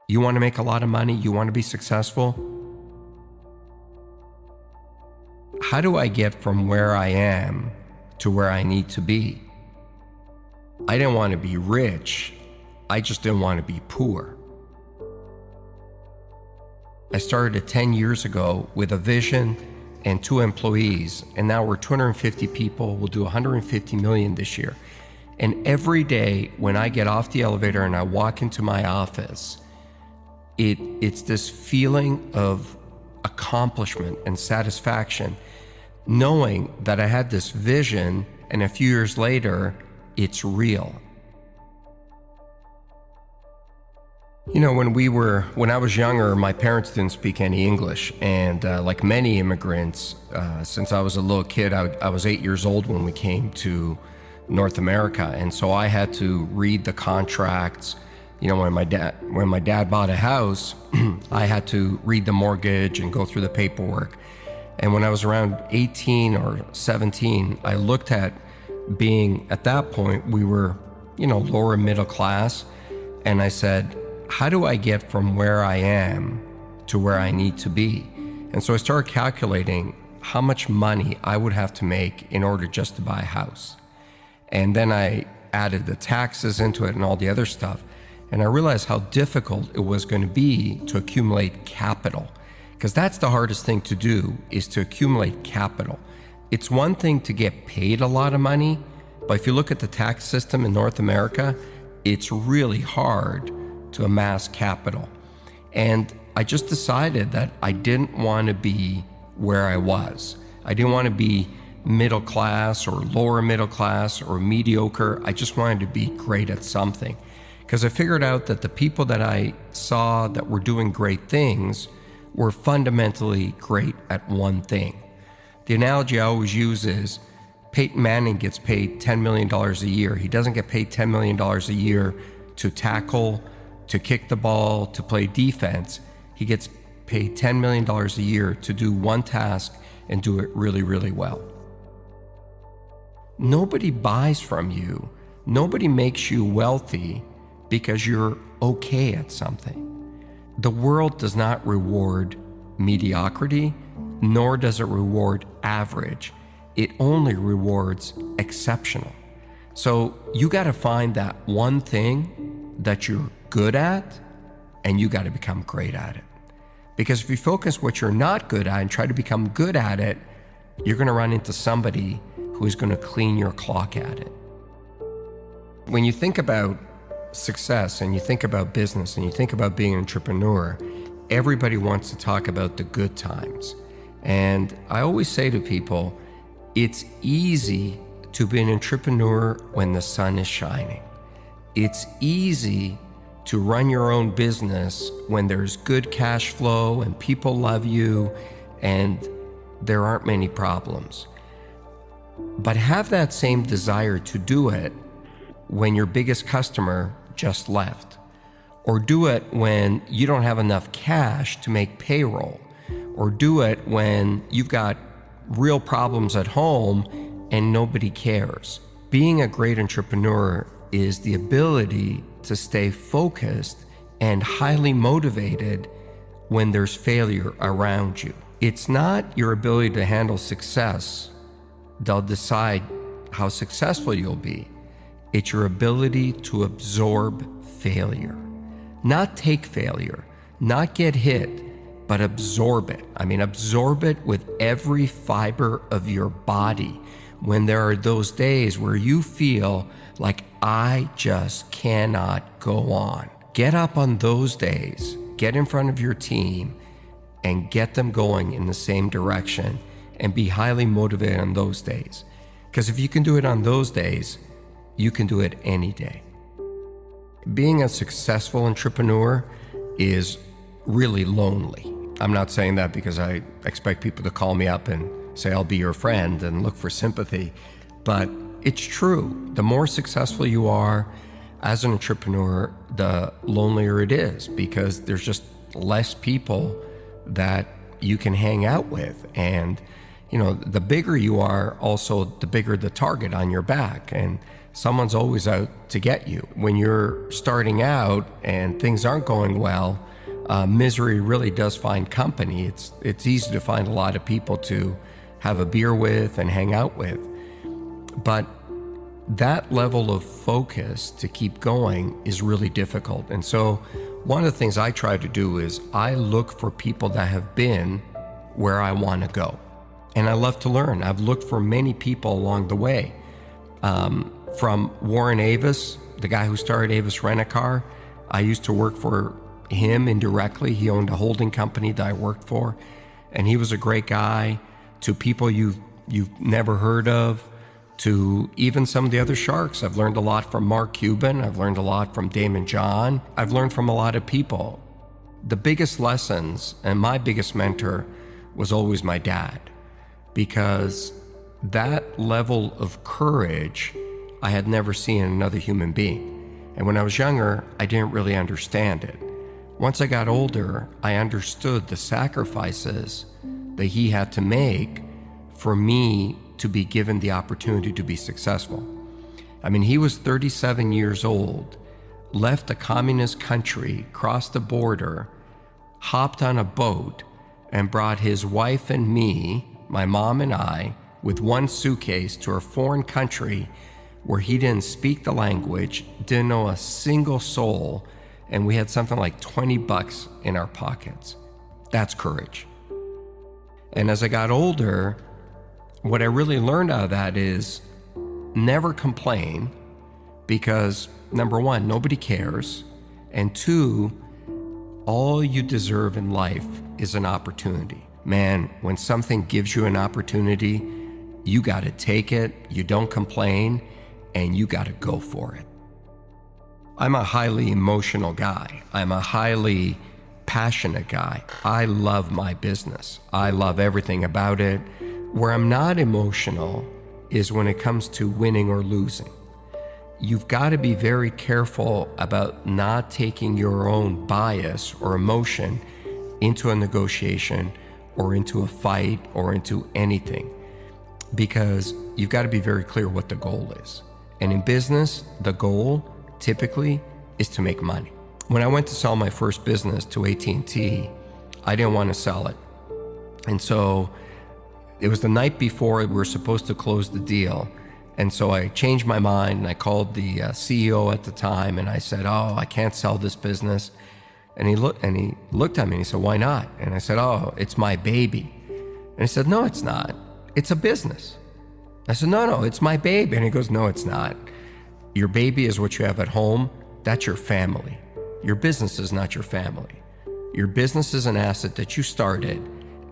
You want to make a lot of money? You want to be successful? How do I get from where I am to where I need to be? I didn't want to be rich. I just didn't want to be poor. I started 10 years ago with a vision and 2 employees, and now we're 250 people. We'll do 150 million this year. And every day when I get off the elevator and I walk into my office, it's this feeling of accomplishment and satisfaction, knowing that I had this vision and a few years later, it's real. You know, when I was younger, my parents didn't speak any English. And like many immigrants, since I was a little kid, I was 8 years old when we came to North America. And so I had to read the contracts. You know, when my dad bought a house, I had to read the mortgage and go through the paperwork. And when I was around 18 or 17, I looked at being, at that point, we were, lower middle class. And I said, how do I get from where I am to where I need to be? And so I started calculating how much money I would have to make in order just to buy a house. And then I added the taxes into it and all the other stuff. And I realized how difficult it was going to be to accumulate capital, because that's the hardest thing to do, is to accumulate capital. It's one thing to get paid a lot of money, but if you look at the tax system in North America, it's really hard to amass capital. And I just decided that I didn't want to be where I was. I didn't want to be middle class or lower middle class or mediocre. I just wanted to be great at something. Because I figured out that the people that I saw that were doing great things were fundamentally great at one thing. The analogy I always use is Peyton Manning gets paid $10 million a year. He doesn't get paid $10 million a year to tackle, to kick the ball, to play defense. He gets paid $10 million a year to do one task and do it really, really well. Nobody buys from you. Nobody makes you wealthy because you're okay at something. The world does not reward mediocrity, nor does it reward average. It only rewards exceptional. So you got to find that one thing that you're good at, and you got to become great at it. Because if you focus what you're not good at and try to become good at it, you're going to run into somebody who is going to clean your clock at it. When you think about success and you think about business and you think about being an entrepreneur, everybody wants to talk about the good times. And I always say to people, it's easy to be an entrepreneur when the sun is shining. It's easy to run your own business when there's good cash flow and people love you and there aren't many problems. But have that same desire to do it when your biggest customer just left, or do it when you don't have enough cash to make payroll, or do it when you've got real problems at home and nobody cares. Being a great entrepreneur is the ability to stay focused and highly motivated when there's failure around you. It's not your ability to handle success that'll decide how successful you'll be. It's your ability to absorb failure. Not take failure, not get hit, but absorb it. I mean, absorb it with every fiber of your body. When there are those days where you feel like, I just cannot go on. Get up on those days, get in front of your team, and get them going in the same direction, and be highly motivated on those days. Because if you can do it on those days, you can do it any day. Being a successful entrepreneur is really lonely. I'm not saying that because I expect people to call me up and say, I'll be your friend and look for sympathy, but it's true. The more successful you are as an entrepreneur, the lonelier it is, because there's just less people that you can hang out with. And, the bigger you are, also the bigger the target on your back. And Someone's always out to get you. When you're starting out and things aren't going well, misery really does find company. It's easy to find a lot of people to have a beer with and hang out with. But that level of focus to keep going is really difficult. And so one of the things I try to do is I look for people that have been where I want to go. And I love to learn. I've looked for many people along the way. From Warren Avis, the guy who started Avis Rent-A-Car, I used to work for him indirectly. He owned a holding company that I worked for, and he was a great guy. To people you've never heard of, to even some of the other sharks. I've learned a lot from Mark Cuban. I've learned a lot from Daymond John. I've learned from a lot of people. The biggest lessons and my biggest mentor was always my dad, because that level of courage I had never seen in another human being. And when I was younger, I didn't really understand it. Once I got older, I understood the sacrifices that he had to make for me to be given the opportunity to be successful. I mean, he was 37 years old, left a communist country, crossed the border, hopped on a boat, and brought his wife and me, my mom and I, with one suitcase to a foreign country where he didn't speak the language, didn't know a single soul, and we had something like $20 in our pockets. That's courage. And as I got older, what I really learned out of that is never complain, because number one, nobody cares, and two, all you deserve in life is an opportunity. Man, when something gives you an opportunity, you got to take it, you don't complain, and you got to go for it. I'm a highly emotional guy. I'm a highly passionate guy. I love my business. I love everything about it. Where I'm not emotional is when it comes to winning or losing. You've got to be very careful about not taking your own bias or emotion into a negotiation or into a fight or into anything, because you've got to be very clear what the goal is. And in business, the goal typically is to make money. When I went to sell my first business to AT&T, I didn't want to sell it. And so it was the night before we were supposed to close the deal. And so I changed my mind and I called the CEO at the time and I said, "Oh, I can't sell this business." And he looked at me and he said, "Why not?" And I said, "Oh, it's my baby." And he said, "No, it's not. It's a business." I said, No, it's my baby." And he goes, "No, it's not. Your baby is what you have at home. That's your family. Your business is not your family. Your business is an asset that you started.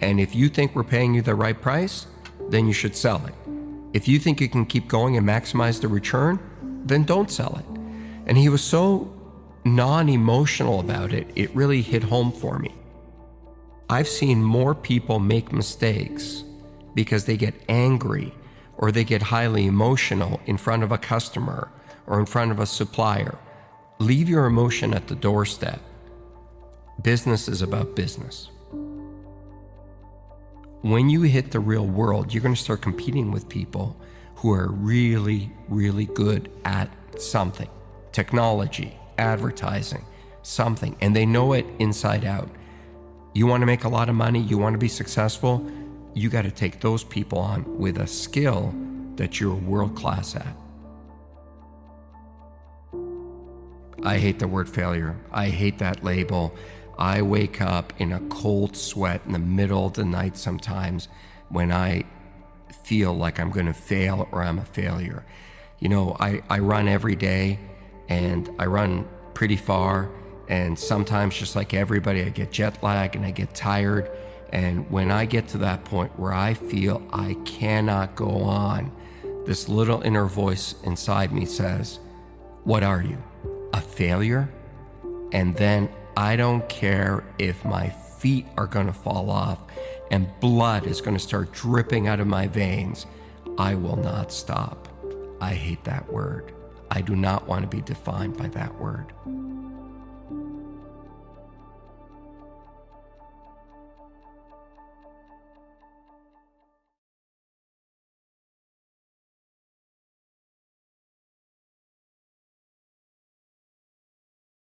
And if you think we're paying you the right price, then you should sell it. If you think you can keep going and maximize the return, then don't sell it." And he was so non-emotional about it, it really hit home for me. I've seen more people make mistakes because they get angry or they get highly emotional in front of a customer or in front of a supplier. Leave your emotion at the doorstep. Business is about business. When you hit the real world, you're going to start competing with people who are really, really good at something. Technology, advertising, something, and they know it inside out. You want to make a lot of money, you want to be successful, you got to take those people on with a skill that you're world-class at. I hate the word failure. I hate that label. I wake up in a cold sweat in the middle of the night sometimes when I feel like I'm going to fail or I'm a failure. You know, I run every day and I run pretty far, and sometimes, just like everybody, I get jet lag and I get tired. And when I get to that point where I feel I cannot go on, this little inner voice inside me says, "What are you, a failure?" And then I don't care if my feet are going to fall off and blood is going to start dripping out of my veins. I will not stop. I hate that word. I do not want to be defined by that word.